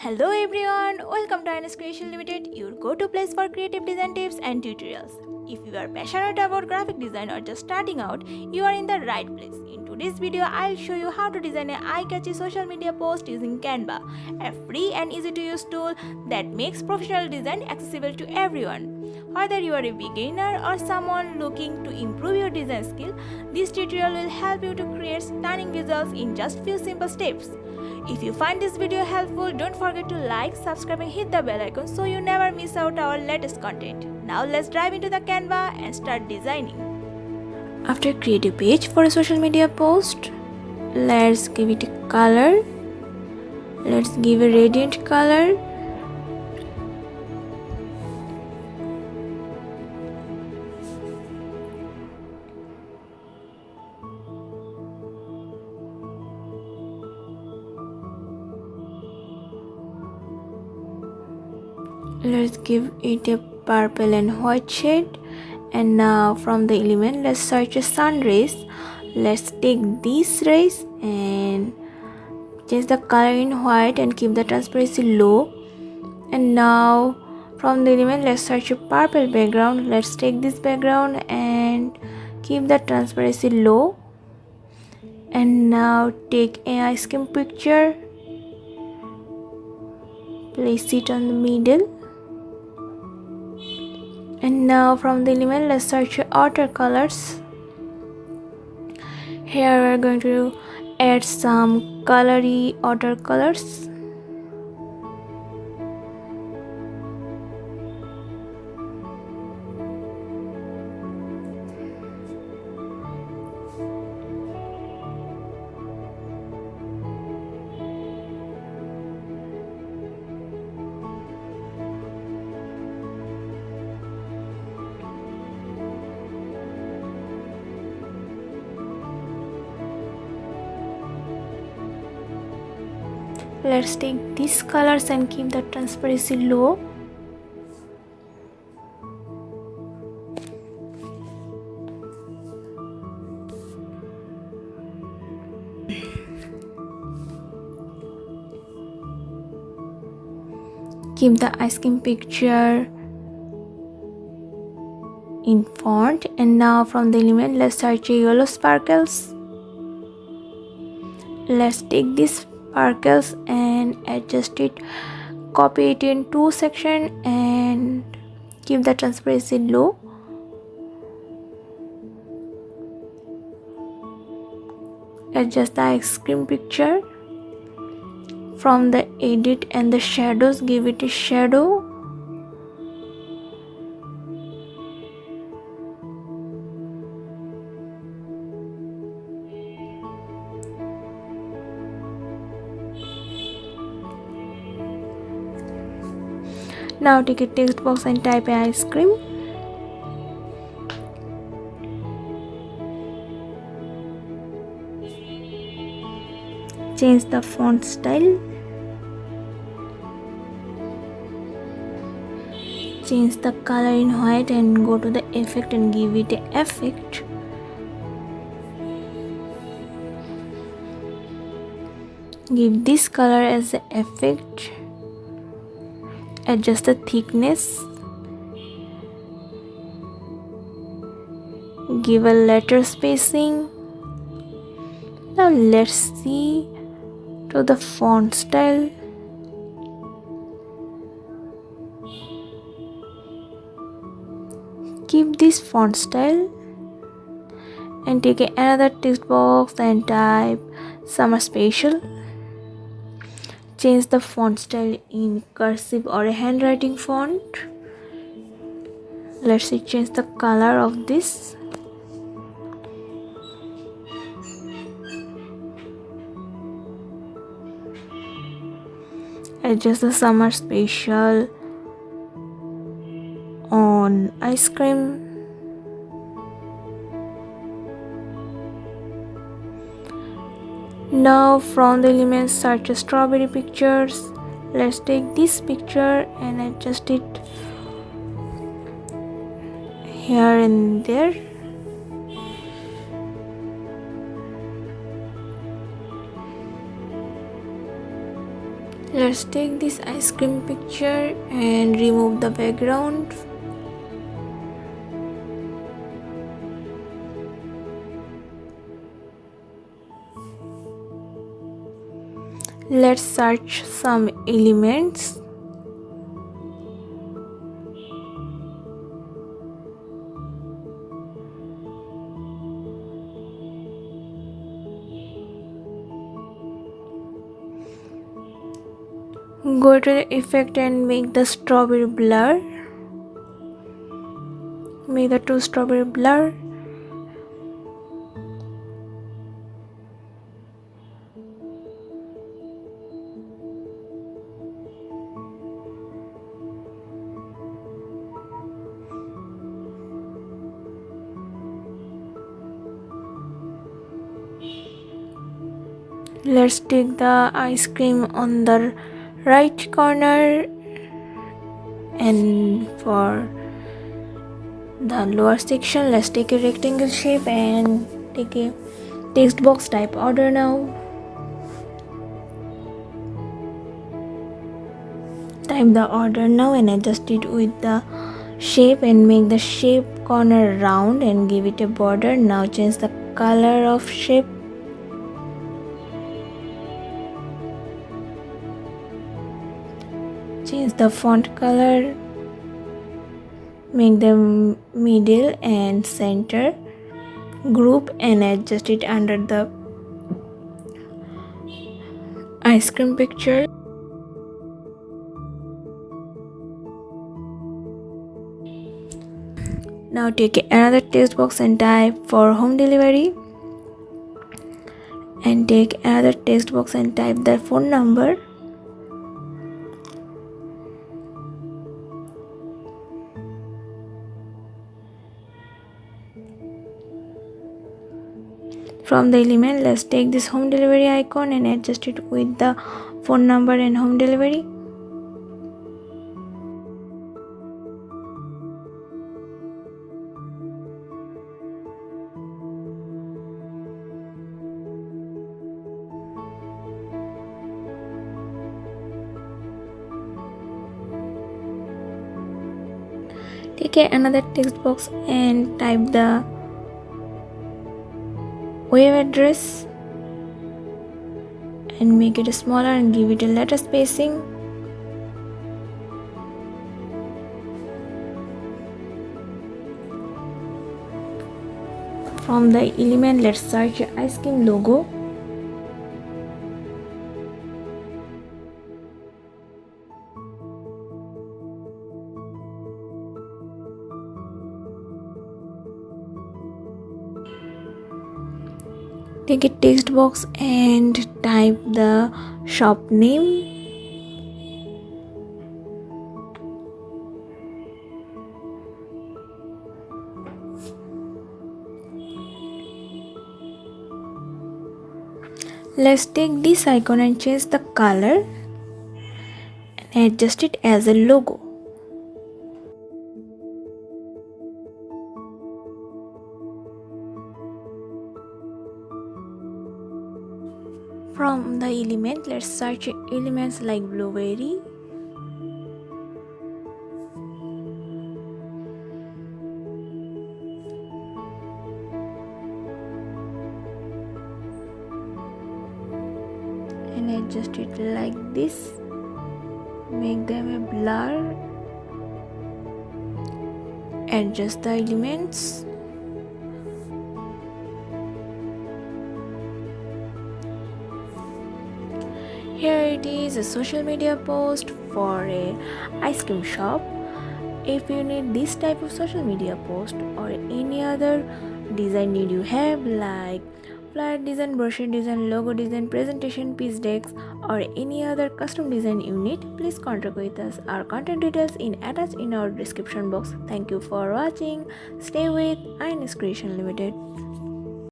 Hello everyone, welcome to INS Creations Ltd, your go-to place for creative design tips and tutorials. If you are passionate about graphic design or just starting out, you are in the right place. In today's video, I'll show you how to design an eye-catchy social media post using Canva, a free and easy-to-use tool that makes professional design accessible to everyone. Whether you are a beginner or someone looking to improve your design skill, this tutorial will help you to create stunning visuals in just few simple steps. If you find this video helpful, don't forget to like, subscribe and hit the bell icon so you never miss out our latest content. Now let's dive into the Canva and start designing. After create a page for a social media post, let's give it a color. Let's give a radiant color. Let's give it a purple and white shade. And now from the element, let's search a sun rays. Let's take these rays and change the color in white and keep the transparency low. And now from the element, let's search a purple background. Let's take this background and keep the transparency low. And now take an ice cream picture, place it on the middle. And now from the element, let's search watercolors. Here we are going to add some colory watercolors. Let's take these colors and keep the transparency low. Keep the ice cream picture in font. And now from the element, let's search yellow sparkles. Let's take these sparkles and adjust it, copy it in two sections and keep the transparency low. Adjust the ice cream picture. From the edit and the shadows, give it a shadow. Now take a text box and type ice cream. Change the font style. Change the color in white and go to the effect and give it an effect. Give this color as the effect. Adjust the thickness. Give a letter spacing. Now let's see to the font style. Keep this font style and take another text box and type summer special. Change the font style in cursive or a handwriting font. Let's see, change the color of this. Adjust the summer special on ice cream. Now from the elements, search strawberry pictures. Let's take this picture and adjust it here and there. Let's take this ice cream picture and remove the background. Let's search some elements. Go to the effect and make the strawberry blur. Make the two strawberry blur. Let's take the ice cream on the right corner, and for the lower section let's take a rectangle shape and take a text box, type order now. Type the order now and adjust it with the shape and make the shape corner round and give it a border. Now change the color of shape. Change the font color. Make the middle and center. Group and adjust it under the ice cream picture. Now take another text box and type for home delivery, and take another text box and type the phone number. From the element let's take this home delivery icon and adjust it with the phone number and home delivery. Take another text box and type the web address and make it smaller and give it a letter spacing. From the element let's search ice cream logo. Take a text box and type the shop name. Let's take this icon and change the color and adjust it as a logo. From the element let's search elements like blueberry, and adjust it like this. Make them a blur. Adjust the elements. Here it is, a social media post for a ice cream shop. If you need this type of social media post or any other design need you have, like flyer design, brochure design, logo design, presentation, pitch decks, or any other custom design you need, please contact with us. Our contact details attached in our description box. Thank you for watching. Stay with INS Creations Ltd.